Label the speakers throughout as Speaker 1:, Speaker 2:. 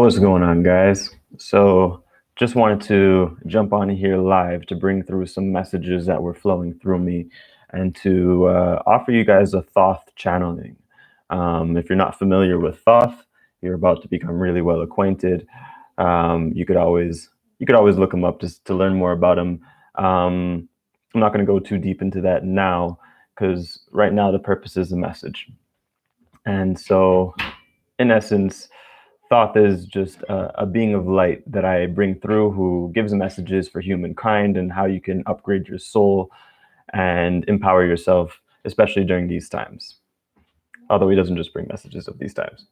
Speaker 1: What's going on, guys? So, just wanted to jump on here live to bring through some messages that were flowing through me and to offer you guys a Thoth channeling. If you're not familiar with Thoth, you're about to become really well acquainted. You could always look him up just to learn more about him. I'm not going to go too deep into that now because right now the purpose is the message. And so, in essence, Thoth is just a being of light that I bring through who gives messages for humankind and how you can upgrade your soul and empower yourself, especially during these times. Although he doesn't just bring messages of these times.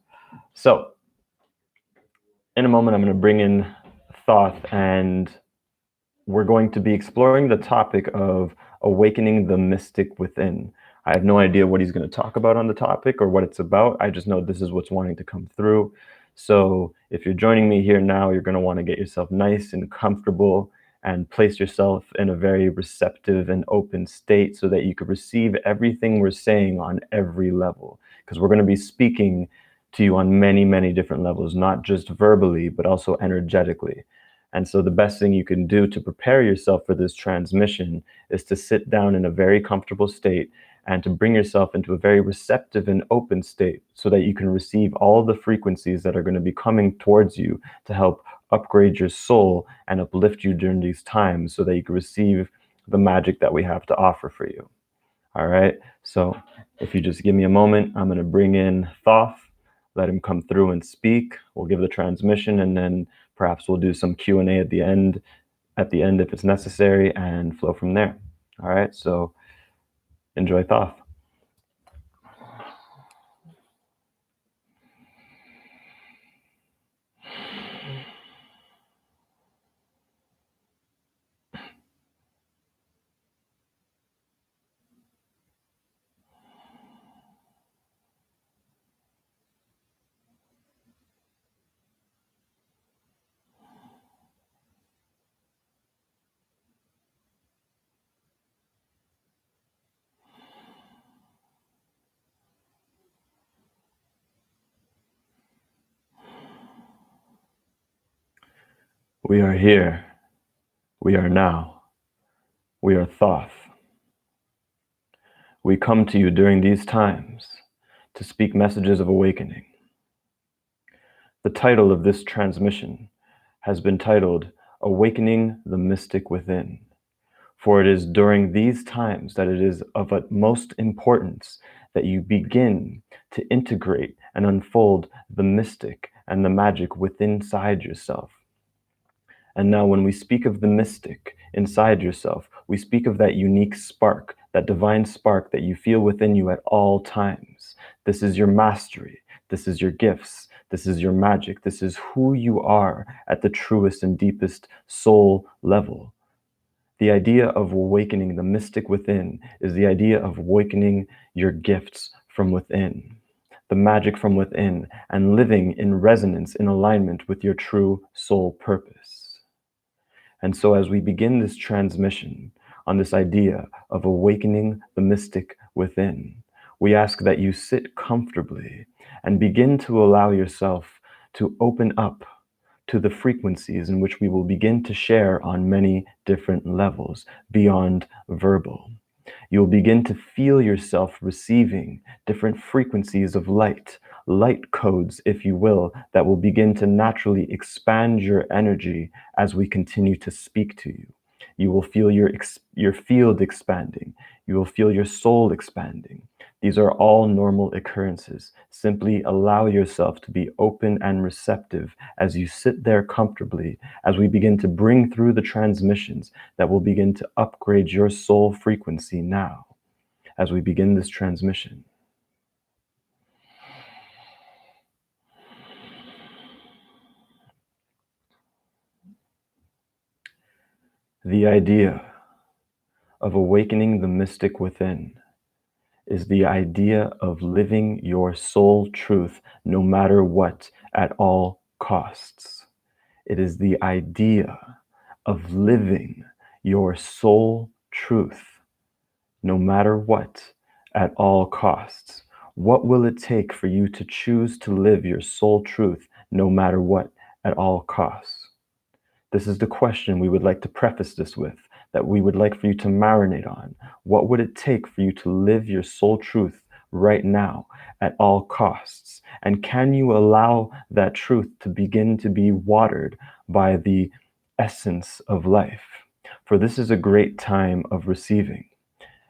Speaker 1: So, in a moment, I'm going to bring in Thoth, and we're going to be exploring the topic of awakening the mystic within. I have no idea what he's going to talk about on the topic or what it's about. I just know this is what's wanting to come through. So if you're joining me here now, you're going to want to get yourself nice and comfortable and place yourself in a very receptive and open state so that you can receive everything we're saying on every level. Because we're going to be speaking to you on many, many different levels, not just verbally, but also energetically. And so the best thing you can do to prepare yourself for this transmission is to sit down in a very comfortable state and to bring yourself into a very receptive and open state so that you can receive all the frequencies that are going to be coming towards you to help upgrade your soul and uplift you during these times so that you can receive the magic that we have to offer for you. All right. So if you just give me a moment, I'm going to bring in Thoth, let him come through and speak. We'll give the transmission, and then perhaps we'll do some Q&A at the end if it's necessary, and flow from there. All right. So enjoy Thoth. We are here. We are now. We are Thoth. We come to you during these times to speak messages of awakening. The title of this transmission has been titled Awakening the Mystic Within, for it is during these times that it is of utmost importance that you begin to integrate and unfold the mystic and the magic within inside yourself. And now when we speak of the mystic inside yourself, we speak of that unique spark, that divine spark that you feel within you at all times. This is your mastery. This is your gifts. This is your magic. This is who you are at the truest and deepest soul level. The idea of awakening the mystic within is the idea of awakening your gifts from within, the magic from within, and living in resonance, in alignment with your true soul purpose. And so as we begin this transmission on this idea of awakening the mystic within, we ask that you sit comfortably and begin to allow yourself to open up to the frequencies in which we will begin to share on many different levels beyond verbal. You'll begin to feel yourself receiving different frequencies of light codes, if you will, that will begin to naturally expand your energy as we continue to speak to you. You will feel your field expanding. You will feel your soul expanding. These are all normal occurrences. Simply allow yourself to be open and receptive as you sit there comfortably, as we begin to bring through the transmissions that will begin to upgrade your soul frequency now, as we begin this transmission. The idea of awakening the mystic within is the idea of living your soul truth no matter what, at all costs. It is the idea of living your soul truth no matter what, at all costs. What will it take for you to choose to live your soul truth no matter what, at all costs? This is the question we would like to preface this with, that we would like for you to marinate on. What would it take for you to live your soul truth right now at all costs? And can you allow that truth to begin to be watered by the essence of life? For this is a great time of receiving.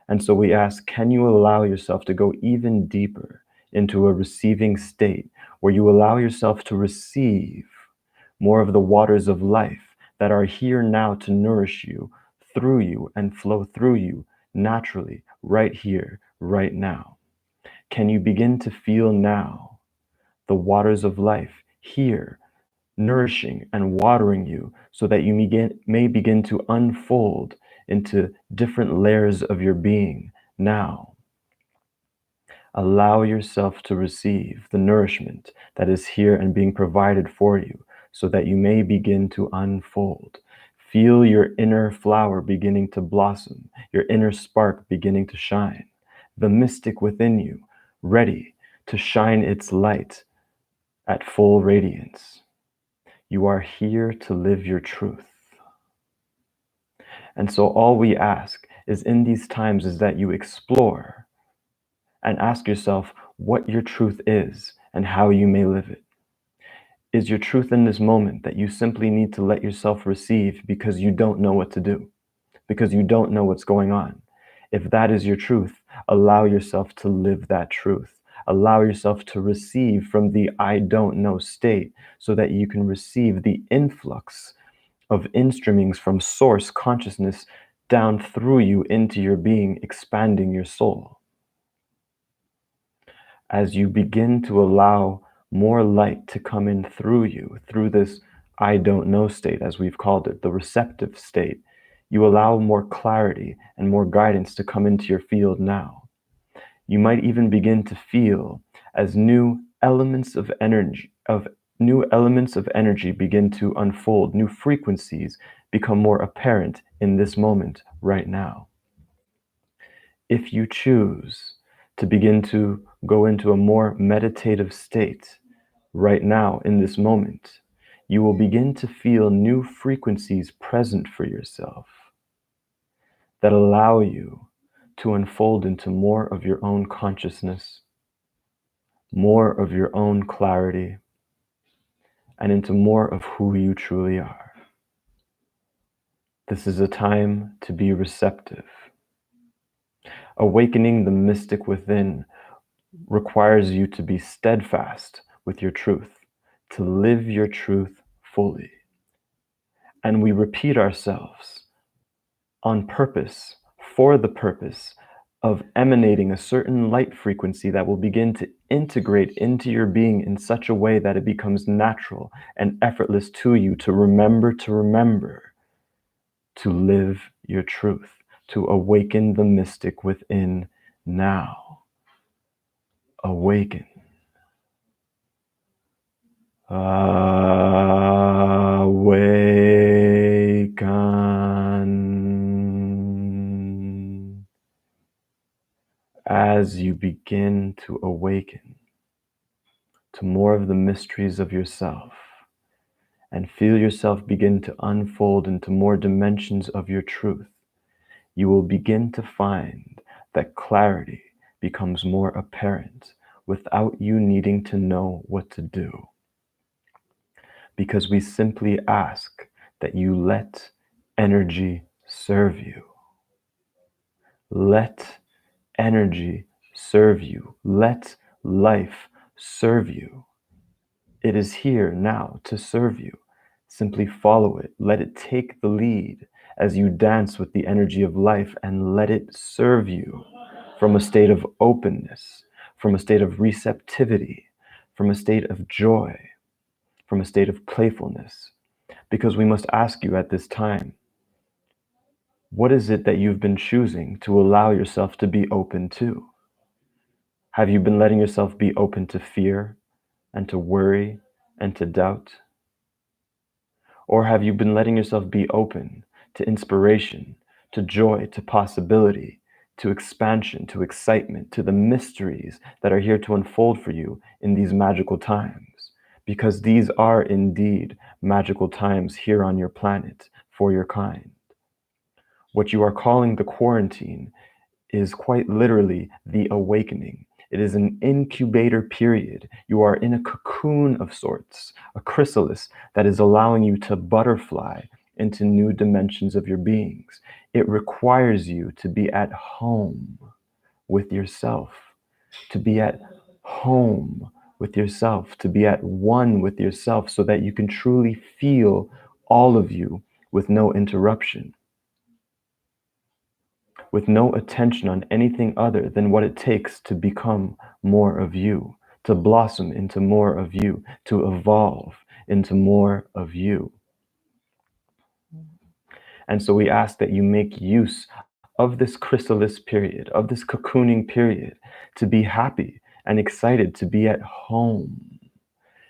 Speaker 1: And so we ask, can you allow yourself to go even deeper into a receiving state where you allow yourself to receive more of the waters of life that are here now to nourish you, through you, and flow through you naturally, right here, right now? Can you begin to feel now the waters of life here, nourishing and watering you so that you may begin to unfold into different layers of your being now? Allow yourself to receive the nourishment that is here and being provided for you so that you may begin to unfold. Feel your inner flower beginning to blossom, your inner spark beginning to shine, the mystic within you ready to shine its light at full radiance. You are here to live your truth. And so all we ask is in these times is that you explore and ask yourself what your truth is and how you may live it. Is your truth in this moment that you simply need to let yourself receive because you don't know what to do, because you don't know what's going on? If that is your truth, allow yourself to live that truth. Allow yourself to receive from the I don't know state so that you can receive the influx of instreamings from source consciousness down through you into your being, expanding your soul. As you begin to allow more light to come in through you, through this I don't know state, as we've called it, the receptive state, you allow more clarity and more guidance to come into your field now. You might even begin to feel as new elements of energy begin to unfold, new frequencies become more apparent in this moment right now. If you choose to begin to go into a more meditative state right now in this moment, you will begin to feel new frequencies present for yourself that allow you to unfold into more of your own consciousness, more of your own clarity, and into more of who you truly are. This is a time to be receptive. Awakening the mystic within requires you to be steadfast with your truth, to live your truth fully. And we repeat ourselves on purpose, for the purpose of emanating a certain light frequency that will begin to integrate into your being in such a way that it becomes natural and effortless to you to remember to live your truth, to awaken the mystic within now. Awaken. Awaken. As you begin to awaken to more of the mysteries of yourself and feel yourself begin to unfold into more dimensions of your truth, you will begin to find that clarity becomes more apparent without you needing to know what to do. Because we simply ask that you let energy serve you. Let energy serve you. Let life serve you. It is here now to serve you. Simply follow it. Let it take the lead as you dance with the energy of life, and let it serve you from a state of openness, from a state of receptivity, from a state of joy, from a state of playfulness. Because we must ask you at this time, what is it that you've been choosing to allow yourself to be open to? Have you been letting yourself be open to fear and to worry and to doubt? Or have you been letting yourself be open to inspiration, to joy, to possibility, to expansion, to excitement, to the mysteries that are here to unfold for you in these magical times? because these are indeed magical times here on your planet for your kind. What you are calling the quarantine is quite literally the awakening. It is an incubator period. You are in a cocoon of sorts, a chrysalis that is allowing you to butterfly into new dimensions of your beings. It requires you to be at home with yourself, to be at home with yourself, to be at one with yourself so that you can truly feel all of you with no interruption, with no attention on anything other than what it takes to become more of you, to blossom into more of you, to evolve into more of you. And so we ask that you make use of this chrysalis period, of this cocooning period, to be happy and excited to be at home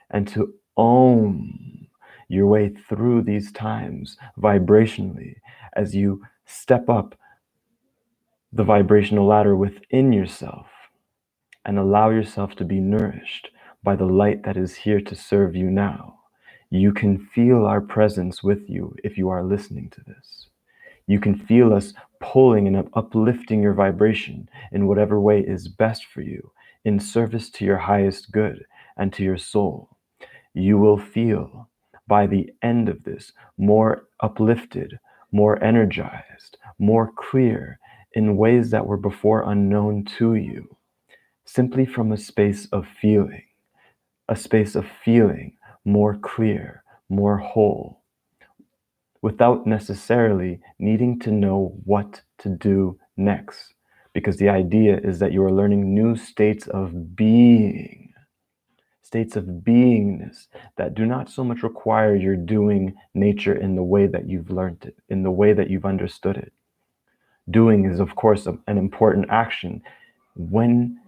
Speaker 1: and to own your way through these times vibrationally as you step up the vibrational ladder within yourself and allow yourself to be nourished by the light that is here to serve you now. You can feel our presence with you if you are listening to this. You can feel us pulling and uplifting your vibration in whatever way is best for you, in service to your highest good and to your soul. You will feel by the end of this more uplifted, more energized, more clear in ways that were before unknown to you, simply from a space of feeling more clear, more whole, without necessarily needing to know what to do next. Because the idea is that you are learning new states of being, states of beingness that do not so much require your doing nature in the way that you've learned it, in the way that you've understood it. Doing is, of course, an important action when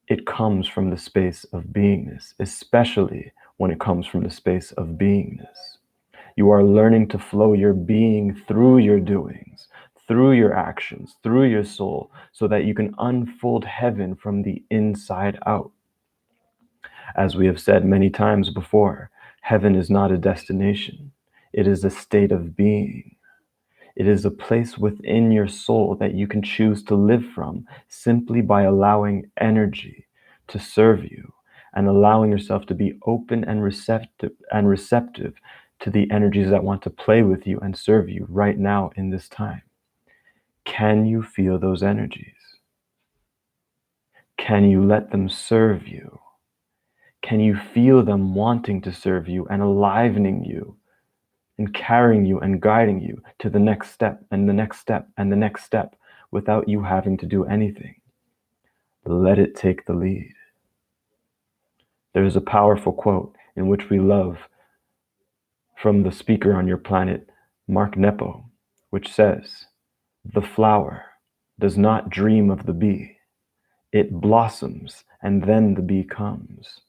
Speaker 1: it comes from the space of beingness, especially when it comes from the space of beingness. You are learning to flow your being through your doings, through your actions, through your soul, so that you can unfold heaven from the inside out. As we have said many times before, heaven is not a destination. It is a state of being. It is a place within your soul that you can choose to live from simply by allowing energy to serve you and allowing yourself to be open and receptive to the energies that want to play with you and serve you right now in this time. Can you feel those energies? Can you let them serve you? Can you feel them wanting to serve you and alivening you and carrying you and guiding you to the next step and the next step and the next step without you having to do anything? Let it take the lead. There is a powerful quote in which we love from the speaker on your planet, Mark Nepo, which says, "The flower does not dream of the bee. It blossoms and then the bee comes."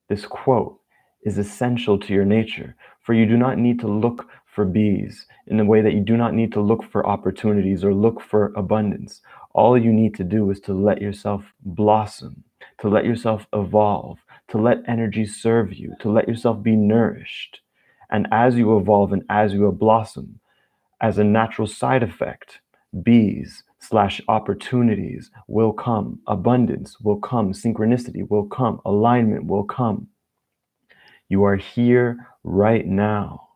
Speaker 1: This quote is essential to your nature, for you do not need to look for bees in the way that you do not need to look for opportunities or look for abundance. All you need to do is to let yourself blossom, to let yourself evolve, to let energy serve you, to let yourself be nourished. And as you evolve and as you blossom, as a natural side effect, bees/opportunities will come, abundance will come, synchronicity will come, alignment will come. You are here right now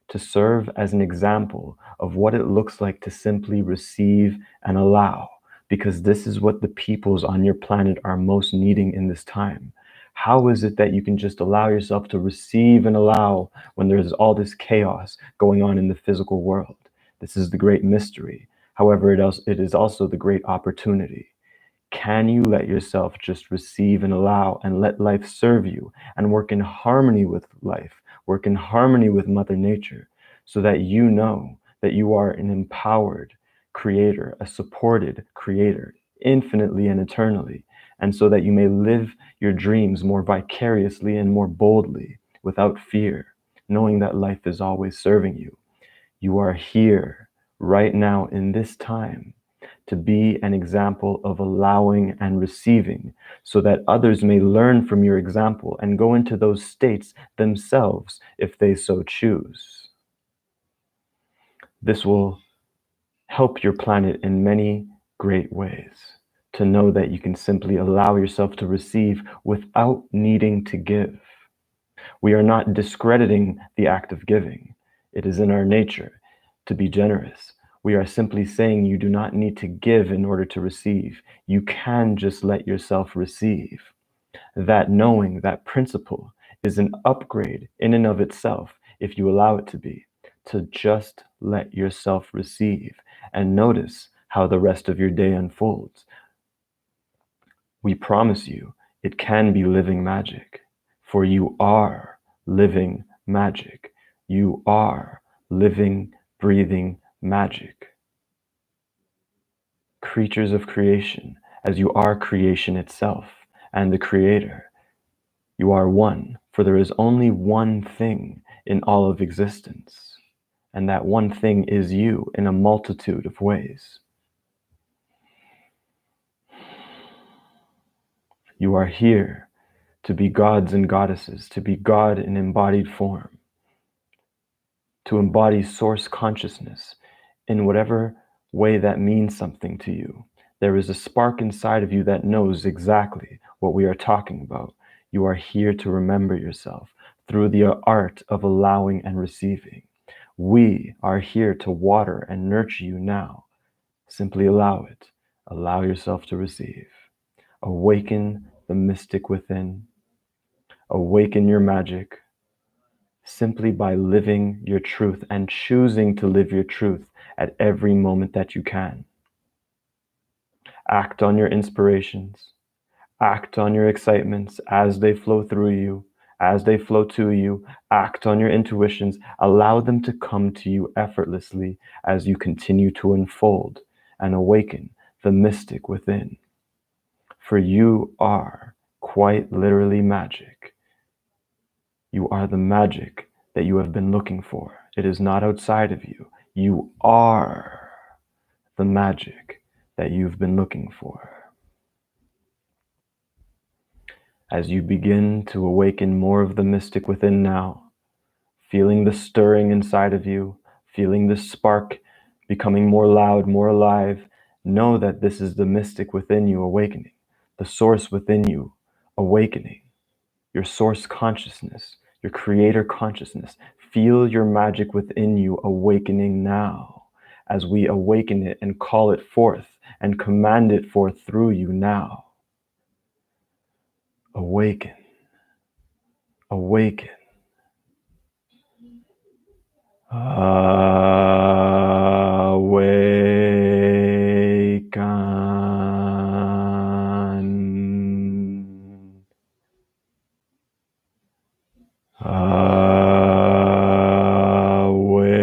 Speaker 1: to serve as an example of what it looks like to simply receive and allow, because this is what the peoples on your planet are most needing in this time. How is it that you can just allow yourself to receive and allow when there's all this chaos going on in the physical world? This is the great mystery. However, it is also the great opportunity. Can you let yourself just receive and allow and let life serve you and work in harmony with life, work in harmony with Mother Nature, so that you know that you are an empowered creator, a supported creator, infinitely and eternally, and so that you may live your dreams more vicariously and more boldly without fear, knowing that life is always serving you. You are here right now in this time to be an example of allowing and receiving, so that others may learn from your example and go into those states themselves if they so choose. This will help your planet in many great ways, to know that you can simply allow yourself to receive without needing to give. We are not discrediting the act of giving. It is in our nature to be generous. We are simply saying you do not need to give in order to receive. You can just let yourself receive. That knowing, that principle, is an upgrade in and of itself if you allow it to be, to just let yourself receive and notice how the rest of your day unfolds. We promise you it can be living magic, for you are living magic. You are living, breathing magic. Creatures of creation, as you are creation itself and the creator. You are one, for there is only one thing in all of existence, and that one thing is you in a multitude of ways. You are here to be gods and goddesses, to be God in embodied form, to embody source consciousness in whatever way that means something to you. There is a spark inside of you that knows exactly what we are talking about. You are here to remember yourself through the art of allowing and receiving. We are here to water and nurture you now. Simply allow it. Allow yourself to receive. Awaken the mystic within. Awaken your magic simply by living your truth and choosing to live your truth at every moment that you can. Act on your inspirations. Act on your excitements as they flow through you, as they flow to you. Act on your intuitions. Allow them to come to you effortlessly as you continue to unfold and awaken the mystic within. For you are quite literally magic. You are the magic that you have been looking for. It is not outside of you. You are the magic that you've been looking for. As you begin to awaken more of the mystic within now, feeling the stirring inside of you, feeling the spark becoming more loud, more alive, know that this is the mystic within you awakening, the source within you awakening, your source consciousness, your creator consciousness. Feel your magic within you awakening now as we awaken it and call it forth and command it forth through you now. Awaken, awaken. Awaken. Awaken.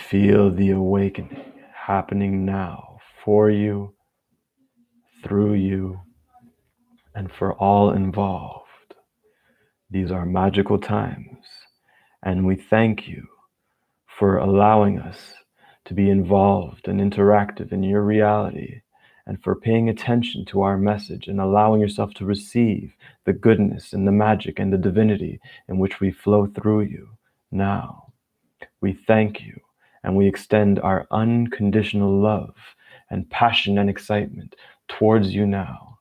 Speaker 1: Feel the awakening happening now for you, through you, and for all involved. These are magical times, and we thank you for allowing us to be involved and interactive in your reality, and for paying attention to our message and allowing yourself to receive the goodness and the magic and the divinity in which we flow through you now. We thank you, and we extend our unconditional love and passion and excitement towards you now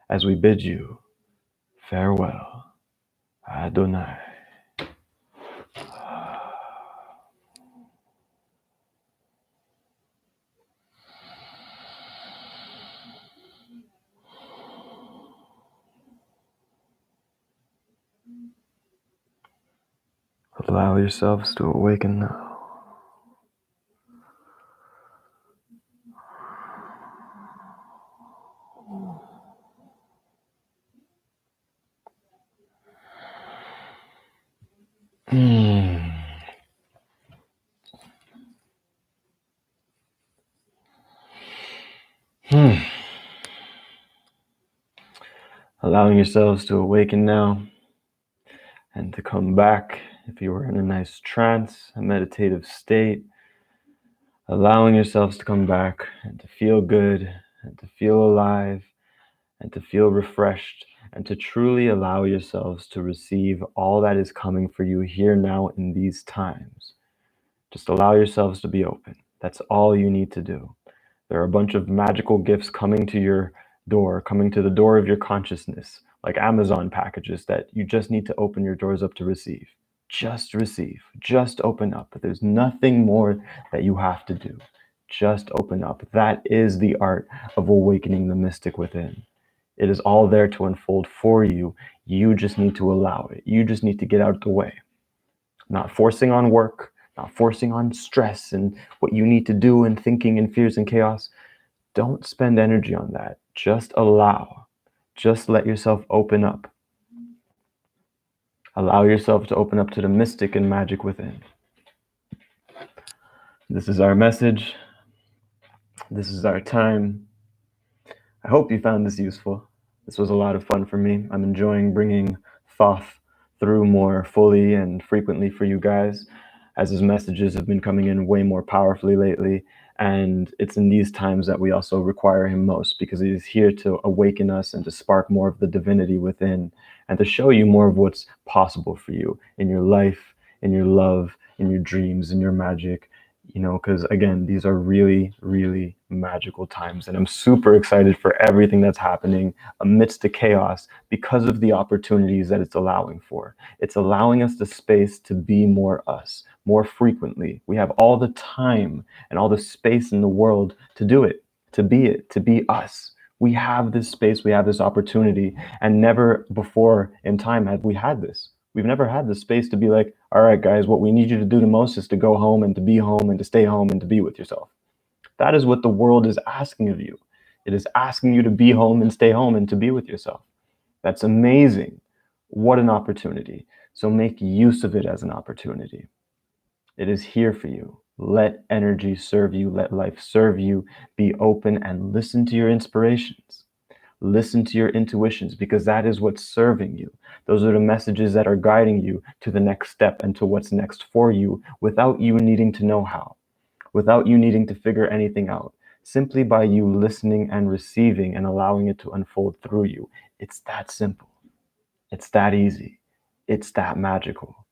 Speaker 1: as we bid you farewell. Adonai. Allow yourselves to awaken now. Allowing yourselves to awaken now. and to come back if you were in a nice trance, a meditative state, allowing yourselves to come back and to feel good and to feel alive and to feel refreshed and to truly allow yourselves to receive all that is coming for you here now in these times. Just allow yourselves to be open. That's all you need to do. There are a bunch of magical gifts coming to your door, coming to the door of your consciousness, like Amazon packages that you just need to open your doors up to receive. Just receive. Just open up. There's nothing more that you have to do. Just open up. That is the art of awakening the mystic within. It is all there to unfold for you. You just need to allow it. You just need to get out of the way. Not forcing on work, not forcing on stress and what you need to do and thinking and fears and chaos. Don't spend energy on that. Just allow. Just let yourself open up. Allow yourself to open up to the mystic and magic within. This is our message. This is our time. I hope you found this useful. This was a lot of fun for me. I'm enjoying bringing Thoth through more fully and frequently for you guys, as his messages have been coming in way more powerfully lately. And it's in these times that we also require him most, because he is here to awaken us and to spark more of the divinity within and to show you more of what's possible for you in your life, in your love, in your dreams, in your magic. Because again, these are really, really magical times. And I'm super excited for everything that's happening amidst the chaos because of the opportunities that it's allowing for. It's allowing us the space to be more us, more frequently. We have all the time and all the space in the world to do it, to be us. We have this space, we have this opportunity, and never before in time have we had this. We've never had the space to be like, all right, guys, what we need you to do the most is to go home and to be home and to stay home and to be with yourself. That is what the world is asking of you. It is asking you to be home and stay home and to be with yourself. That's amazing. What an opportunity. So make use of it as an opportunity. It is here for you. Let energy serve you. Let life serve you. Be open and listen to your inspirations. Listen to your intuitions, because that is what's serving you. Those are the messages that are guiding you to the next step and to what's next for you without you needing to know how, without you needing to figure anything out, simply by you listening and receiving and allowing it to unfold through you. It's that simple. It's that easy. It's that magical.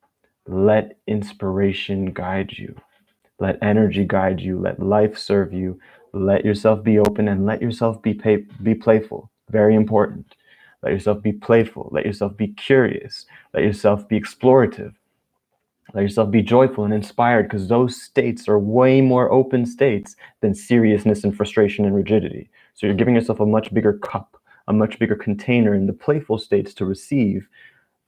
Speaker 1: Let inspiration guide you. Let energy guide you. Let life serve you. Let yourself be open and let yourself be playful. Very important. Let yourself be playful. Let yourself be curious. Let yourself be explorative. Let yourself be joyful and inspired, because those states are way more open states than seriousness and frustration and rigidity. So you're giving yourself a much bigger cup, a much bigger container in the playful states to receive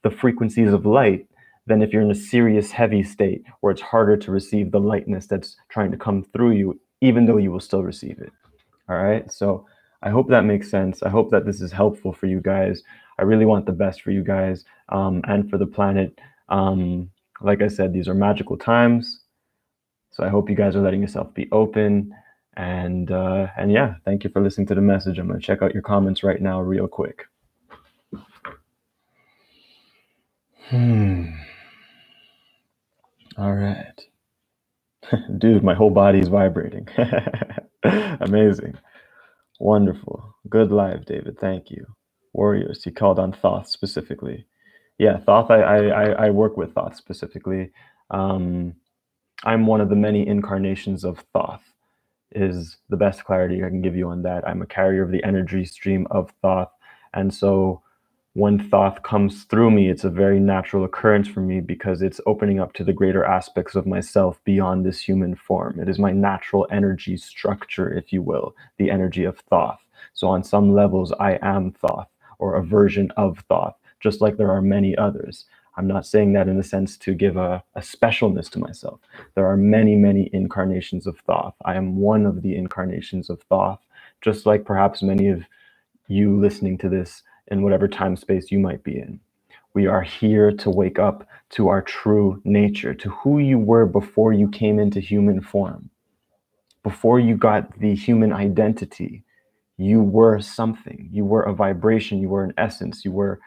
Speaker 1: the frequencies of light than if you're in a serious, heavy state where it's harder to receive the lightness that's trying to come through you, even though you will still receive it. All right. So I hope that makes sense. I hope that this is helpful for you guys. I really want the best for you guys and for the planet. Like I said, these are magical times. So I hope you guys are letting yourself be open. And yeah, thank you for listening to the message. I'm going to check out your comments right now real quick. All right. Dude, my whole body is vibrating. Amazing. Wonderful. Good live, David. Thank you. Warriors, he called on Thoth specifically. Yeah, Thoth, I work with Thoth specifically. I'm one of the many incarnations of Thoth, is the best clarity I can give you on that. I'm a carrier of the energy stream of Thoth. And so when Thoth comes through me, it's a very natural occurrence for me, because it's opening up to the greater aspects of myself beyond this human form. It is my natural energy structure, if you will, the energy of Thoth. So on some levels, I am Thoth, or a version of Thoth, just like there are many others. I'm not saying that in a sense to give a specialness to myself. There are many, many incarnations of Thoth. I am one of the incarnations of Thoth, just like perhaps many of you listening to this in whatever time space you might be in. We are here to wake up to our true nature, to who you were before you came into human form. Before you got the human identity, you were something. You were a vibration. You were an essence. You were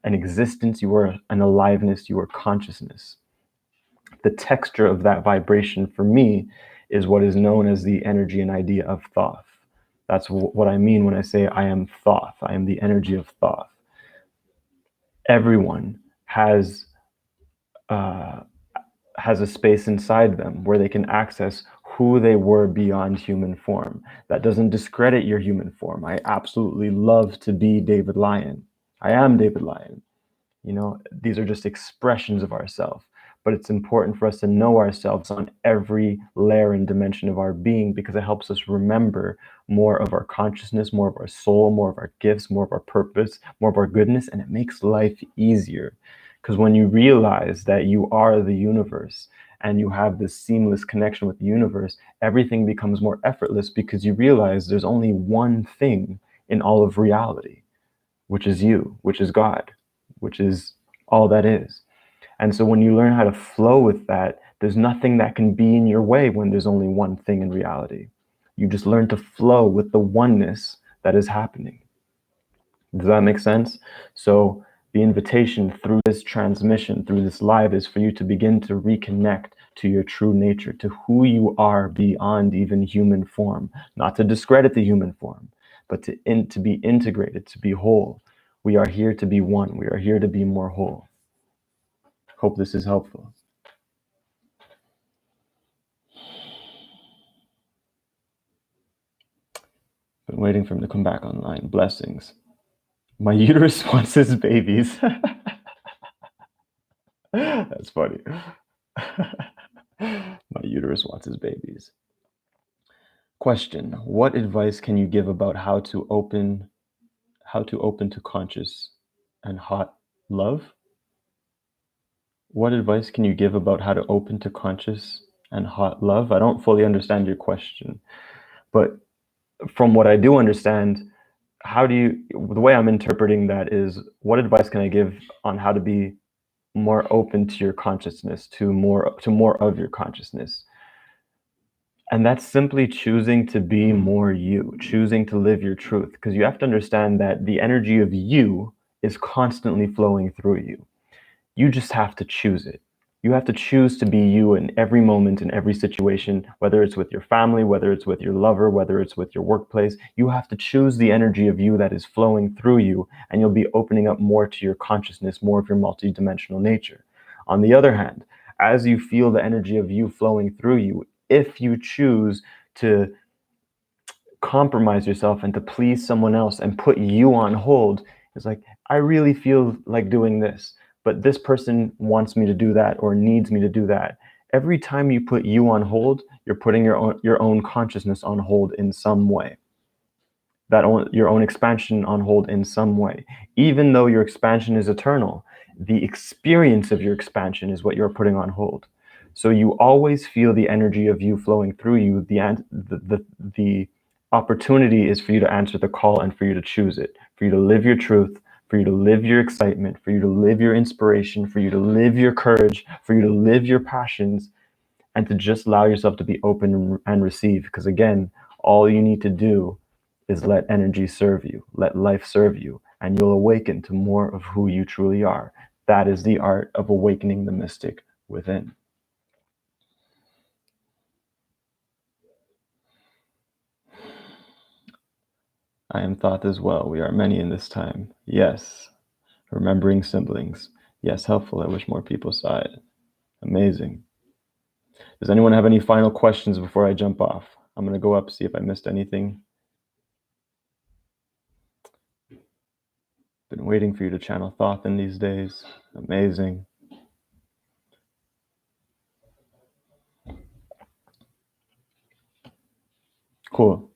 Speaker 1: an existence, you are an aliveness, you are consciousness. The texture of that vibration for me is what is known as the energy and idea of thoth. That's what I mean when I say I am thoth. I am the energy of thoth. Everyone has a space inside them where they can access who they were beyond human form. That doesn't discredit your human form. I absolutely love to be David Lyon. I am David Lyon. You know, these are just expressions of ourselves. But it's important for us to know ourselves on every layer and dimension of our being, because it helps us remember more of our consciousness, more of our soul, more of our gifts, more of our purpose, more of our goodness, and it makes life easier. Because when you realize that you are the universe and you have this seamless connection with the universe, everything becomes more effortless, because you realize there's only one thing in all of reality, which is you, which is God, which is all that is. And so when you learn how to flow with that, there's nothing that can be in your way when there's only one thing in reality. You just learn to flow with the oneness that is happening. Does that make sense? So the invitation through this transmission, through this live, is for you to begin to reconnect to your true nature, to who you are beyond even human form. Not to discredit the human form, but to be integrated, to be whole. We are here to be one. We are here to be more whole. Hope this is helpful. Been waiting for him to come back online. Blessings. My uterus wants his babies. That's funny. My uterus wants his babies. Question: what advice can you give about how to open to conscious and hot love? What advice can you give about how to open to conscious and hot love? I don't fully understand your question, but from what I do understand, the way I'm interpreting that is, what advice can I give on how to be more open to your consciousness, to more of your consciousness? And that's simply choosing to be more you, choosing to live your truth. Because you have to understand that the energy of you is constantly flowing through you. You just have to choose it. You have to choose to be you in every moment, in every situation, whether it's with your family, whether it's with your lover, whether it's with your workplace. You have to choose the energy of you that is flowing through you, and you'll be opening up more to your consciousness, more of your multidimensional nature. On the other hand, as you feel the energy of you flowing through you, if you choose to compromise yourself and to please someone else and put you on hold, it's like, I really feel like doing this, but this person wants me to do that or needs me to do that. Every time you put you on hold, you're putting your own consciousness on hold in some way. Your own expansion on hold in some way. Even though your expansion is eternal, the experience of your expansion is what you're putting on hold. So you always feel the energy of you flowing through you. The opportunity is for you to answer the call and for you to choose it, for you to live your truth, for you to live your excitement, for you to live your inspiration, for you to live your courage, for you to live your passions, and to just allow yourself to be open and receive. Because again, all you need to do is let energy serve you, let life serve you, and you'll awaken to more of who you truly are. That is the art of awakening the mystic within. I am Thoth as well. We are many in this time. Yes. Remembering siblings. Yes, helpful. I wish more people saw it. Amazing. Does anyone have any final questions before I jump off? I'm going to go up, see if I missed anything. Been waiting for you to channel Thoth in these days. Amazing. Cool.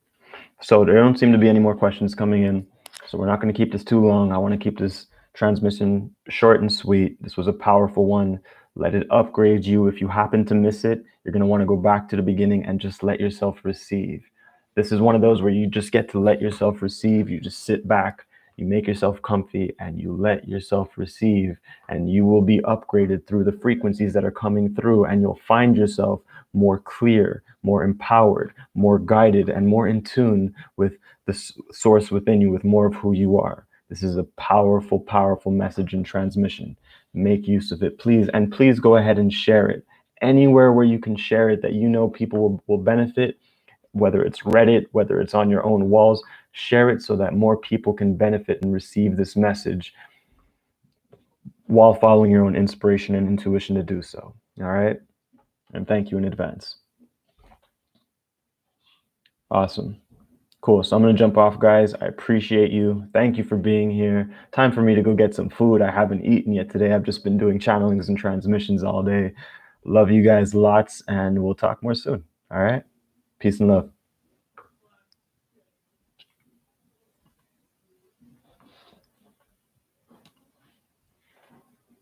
Speaker 1: So there don't seem to be any more questions coming in. So we're not going to keep this too long. I want to keep this transmission short and sweet. This was a powerful one. Let it upgrade you. If you happen to miss it, you're going to want to go back to the beginning and just let yourself receive. This is one of those where you just get to let yourself receive. You just sit back, you make yourself comfy, and you let yourself receive, and you will be upgraded through the frequencies that are coming through, and you'll find yourself more clear, more empowered, more guided, and more in tune with the source within you, with more of who you are. This is a powerful, powerful message and transmission. Make use of it, please. And please go ahead and share it. Anywhere where you can share it that you know people will benefit, whether it's Reddit, whether it's on your own walls, share it so that more people can benefit and receive this message while following your own inspiration and intuition to do so. All right? And thank you in advance. Awesome. Cool. So I'm going to jump off, guys. I appreciate you. Thank you for being here. Time for me to go get some food. I haven't eaten yet today. I've just been doing channelings and transmissions all day. Love you guys lots, and we'll talk more soon. All right? Peace and love.